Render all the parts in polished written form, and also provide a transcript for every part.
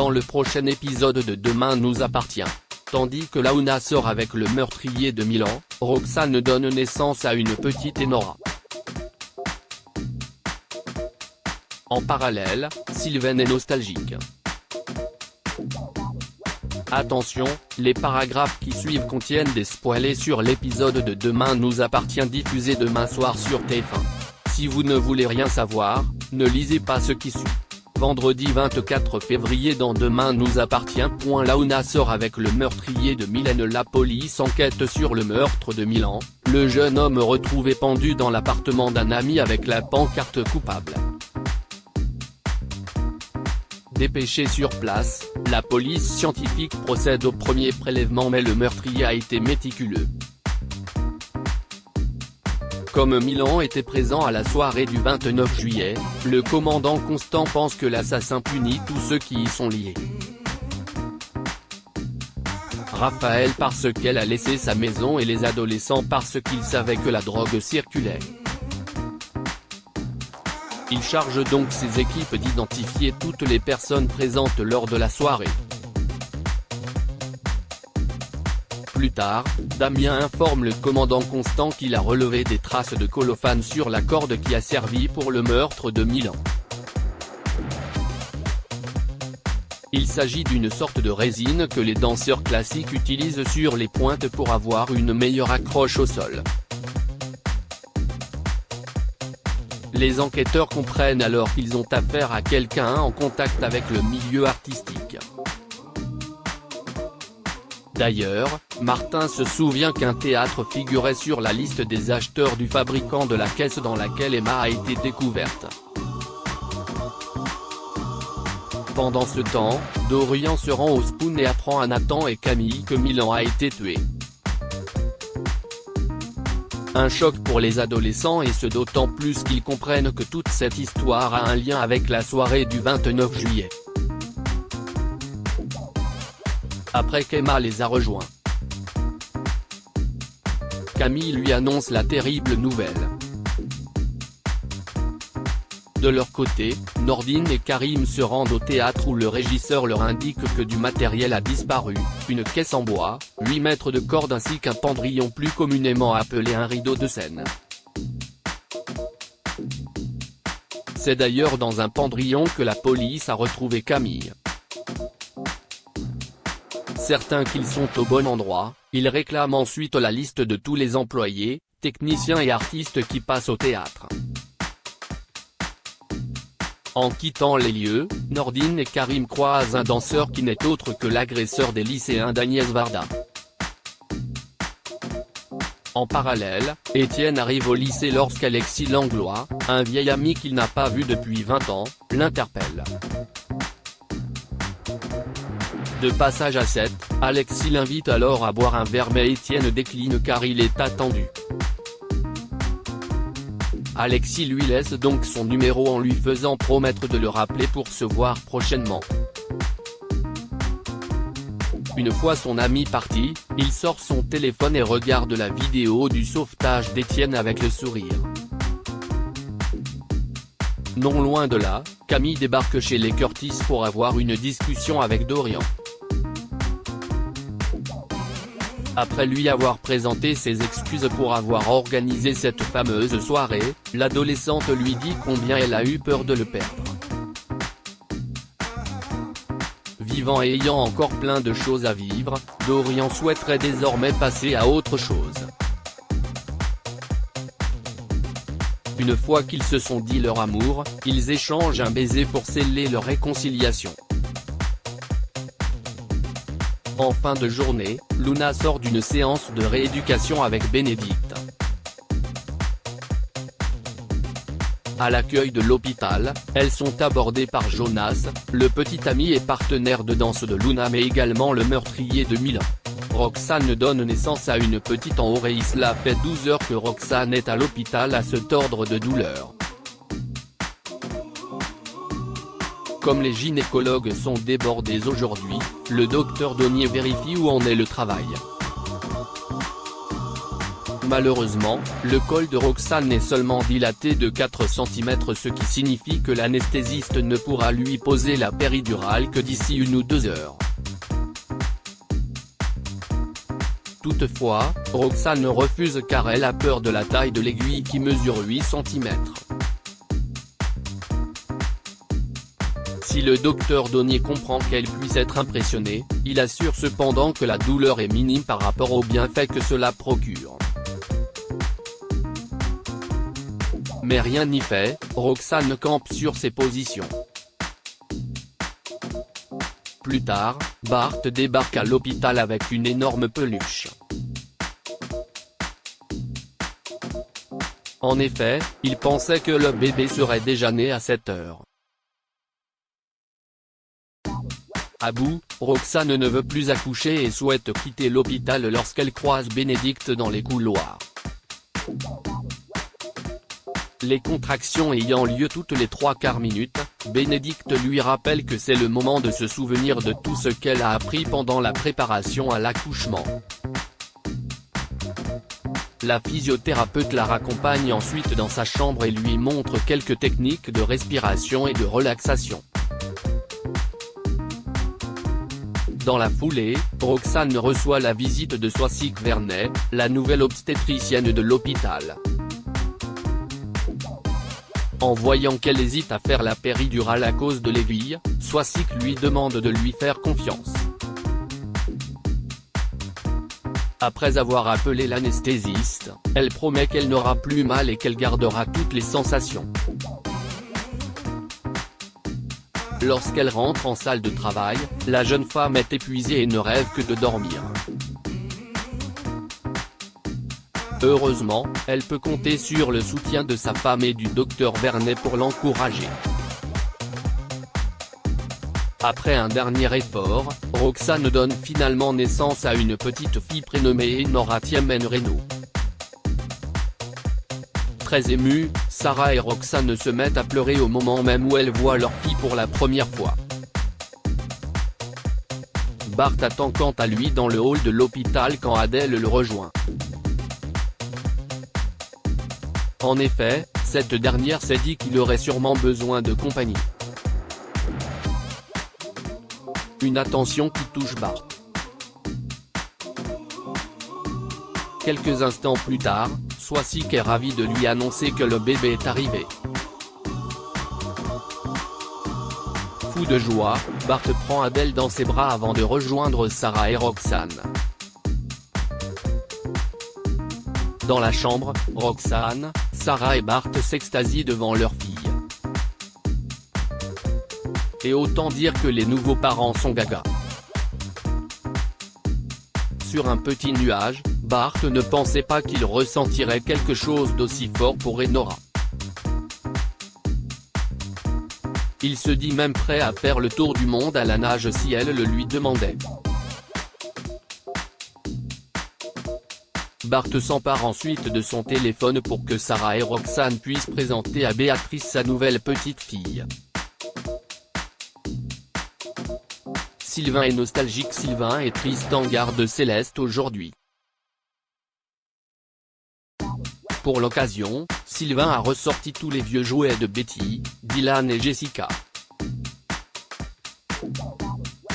dans le prochain épisode de Demain nous appartient. Tandis que Launa sort avec le meurtrier de Milan, Roxane donne naissance à une petite Enora. En parallèle, Sylvain est nostalgique. Attention, les paragraphes qui suivent contiennent des spoilers sur l'épisode de Demain nous appartient diffusé demain soir sur TF1. Si vous ne voulez rien savoir, ne lisez pas ce qui suit. Vendredi 24 février dans Demain nous appartient. Launa sort avec le meurtrier de Milan. La police enquête sur le meurtre de Milan, le jeune homme retrouvé pendu dans l'appartement d'un ami avec la pancarte coupable. Dépêché sur place, la police scientifique procède au premier prélèvement mais le meurtrier a été méticuleux. Comme Milan était présent à la soirée du 29 juillet, le commandant Constant pense que l'assassin punit tous ceux qui y sont liés. Raphaël parce qu'elle a laissé sa maison et les adolescents parce qu'ils savaient que la drogue circulait. Il charge donc ses équipes d'identifier toutes les personnes présentes lors de la soirée. Plus tard, Damien informe le commandant Constant qu'il a relevé des traces de colophane sur la corde qui a servi pour le meurtre de Milan. Il s'agit d'une sorte de résine que les danseurs classiques utilisent sur les pointes pour avoir une meilleure accroche au sol. Les enquêteurs comprennent alors qu'ils ont affaire à quelqu'un en contact avec le milieu artistique. D'ailleurs, Martin se souvient qu'un théâtre figurait sur la liste des acheteurs du fabricant de la caisse dans laquelle Emma a été découverte. Pendant ce temps, Dorian se rend au Spoon et apprend à Nathan et Camille que Milan a été tué. Un choc pour les adolescents et ce d'autant plus qu'ils comprennent que toute cette histoire a un lien avec la soirée du 29 juillet. Après qu'Emma les a rejoints, Camille lui annonce la terrible nouvelle. De leur côté, Nordine et Karim se rendent au théâtre où le régisseur leur indique que du matériel a disparu, une caisse en bois, 8 mètres de corde ainsi qu'un pendrillon plus communément appelé un rideau de scène. C'est d'ailleurs dans un pendrillon que la police a retrouvé Camille. Certains qu'ils sont au bon endroit, ils réclament ensuite la liste de tous les employés, techniciens et artistes qui passent au théâtre. En quittant les lieux, Nordine et Karim croisent un danseur qui n'est autre que l'agresseur des lycéens d'Agnès Varda. En parallèle, Étienne arrive au lycée lorsqu'Alexis Langlois, un vieil ami qu'il n'a pas vu depuis 20 ans, l'interpelle. De passage à 7, Alexis l'invite alors à boire un verre mais Étienne décline car il est attendu. Alexis lui laisse donc son numéro en lui faisant promettre de le rappeler pour se voir prochainement. Une fois son ami parti, il sort son téléphone et regarde la vidéo du sauvetage d'Étienne avec le sourire. Non loin de là, Camille débarque chez les Curtis pour avoir une discussion avec Dorian. Après lui avoir présenté ses excuses pour avoir organisé cette fameuse soirée, l'adolescente lui dit combien elle a eu peur de le perdre. Vivant et ayant encore plein de choses à vivre, Dorian souhaiterait désormais passer à autre chose. Une fois qu'ils se sont dit leur amour, ils échangent un baiser pour sceller leur réconciliation. En fin de journée, Luna sort d'une séance de rééducation avec Bénédicte. À l'accueil de l'hôpital, elles sont abordées par Jonas, le petit ami et partenaire de danse de Luna mais également le meurtrier de Milan. Roxane donne naissance à une petite enrouée. Cela fait 12 heures que Roxane est à l'hôpital à se tordre de douleur. Comme les gynécologues sont débordés aujourd'hui, le docteur Donnier vérifie où en est le travail. Malheureusement, le col de Roxane est seulement dilaté de 4 cm, ce qui signifie que l'anesthésiste ne pourra lui poser la péridurale que d'ici 1 ou 2 heures. Toutefois, Roxane refuse car elle a peur de la taille de l'aiguille qui mesure 8 cm. Si le docteur Donnier comprend qu'elle puisse être impressionnée, il assure cependant que la douleur est minime par rapport aux bienfaits que cela procure. Mais rien n'y fait, Roxane campe sur ses positions. Plus tard, Bart débarque à l'hôpital avec une énorme peluche. En effet, il pensait que le bébé serait déjà né à cette heure. À bout, Roxane ne veut plus accoucher et souhaite quitter l'hôpital lorsqu'elle croise Bénédicte dans les couloirs. Les contractions ayant lieu toutes les 3/4 minutes, Bénédicte lui rappelle que c'est le moment de se souvenir de tout ce qu'elle a appris pendant la préparation à l'accouchement. La physiothérapeute la raccompagne ensuite dans sa chambre et lui montre quelques techniques de respiration et de relaxation. Dans la foulée, Roxane reçoit la visite de Soisic Vernet, la nouvelle obstétricienne de l'hôpital. En voyant qu'elle hésite à faire la péridurale à cause de l'aiguille, Soisic lui demande de lui faire confiance. Après avoir appelé l'anesthésiste, elle promet qu'elle n'aura plus mal et qu'elle gardera toutes les sensations. Lorsqu'elle rentre en salle de travail, la jeune femme est épuisée et ne rêve que de dormir. Heureusement, elle peut compter sur le soutien de sa femme et du docteur Vernet pour l'encourager. Après un dernier effort, Roxane donne finalement naissance à une petite fille prénommée Nora Tiemen Reno. Très émues, Sarah et Roxane se mettent à pleurer au moment même où elles voient leur fille pour la première fois. Bart attend quant à lui dans le hall de l'hôpital quand Adèle le rejoint. En effet, cette dernière s'est dit qu'il aurait sûrement besoin de compagnie. Une attention qui touche Bart. Quelques instants plus tard, Soisic est ravi de lui annoncer que le bébé est arrivé. Fou de joie, Bart prend Adèle dans ses bras avant de rejoindre Sarah et Roxane. Dans la chambre, Roxane, Sarah et Bart s'extasient devant leur fille. Et autant dire que les nouveaux parents sont gaga. Sur un petit nuage, Bart ne pensait pas qu'il ressentirait quelque chose d'aussi fort pour Nora. Il se dit même prêt à faire le tour du monde à la nage si elle le lui demandait. Bart s'empare ensuite de son téléphone pour que Sarah et Roxane puissent présenter à Béatrice sa nouvelle petite fille. Sylvain est nostalgique. Sylvain et Tristan gardent Céleste aujourd'hui. Pour l'occasion, Sylvain a ressorti tous les vieux jouets de Betty, Dylan et Jessica.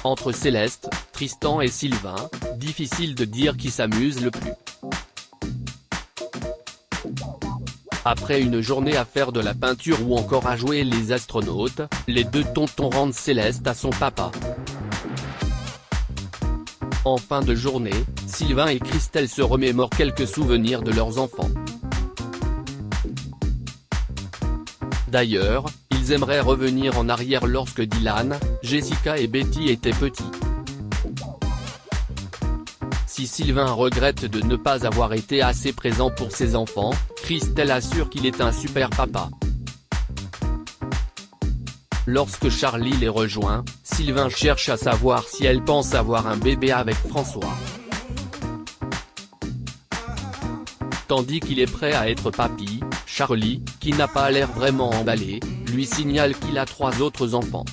Entre Céleste, Tristan et Sylvain, difficile de dire qui s'amuse le plus. Après une journée à faire de la peinture ou encore à jouer les astronautes, les deux tontons rendent Céleste à son papa. En fin de journée, Sylvain et Christelle se remémorent quelques souvenirs de leurs enfants. D'ailleurs, ils aimeraient revenir en arrière lorsque Dylan, Jessica et Betty étaient petits. Si Sylvain regrette de ne pas avoir été assez présent pour ses enfants, Christelle assure qu'il est un super papa. Lorsque Charlie les rejoint, Sylvain cherche à savoir si elle pense avoir un bébé avec François. Tandis qu'il est prêt à être papy, Charlie, qui n'a pas l'air vraiment emballé, lui signale qu'il a 3 autres enfants.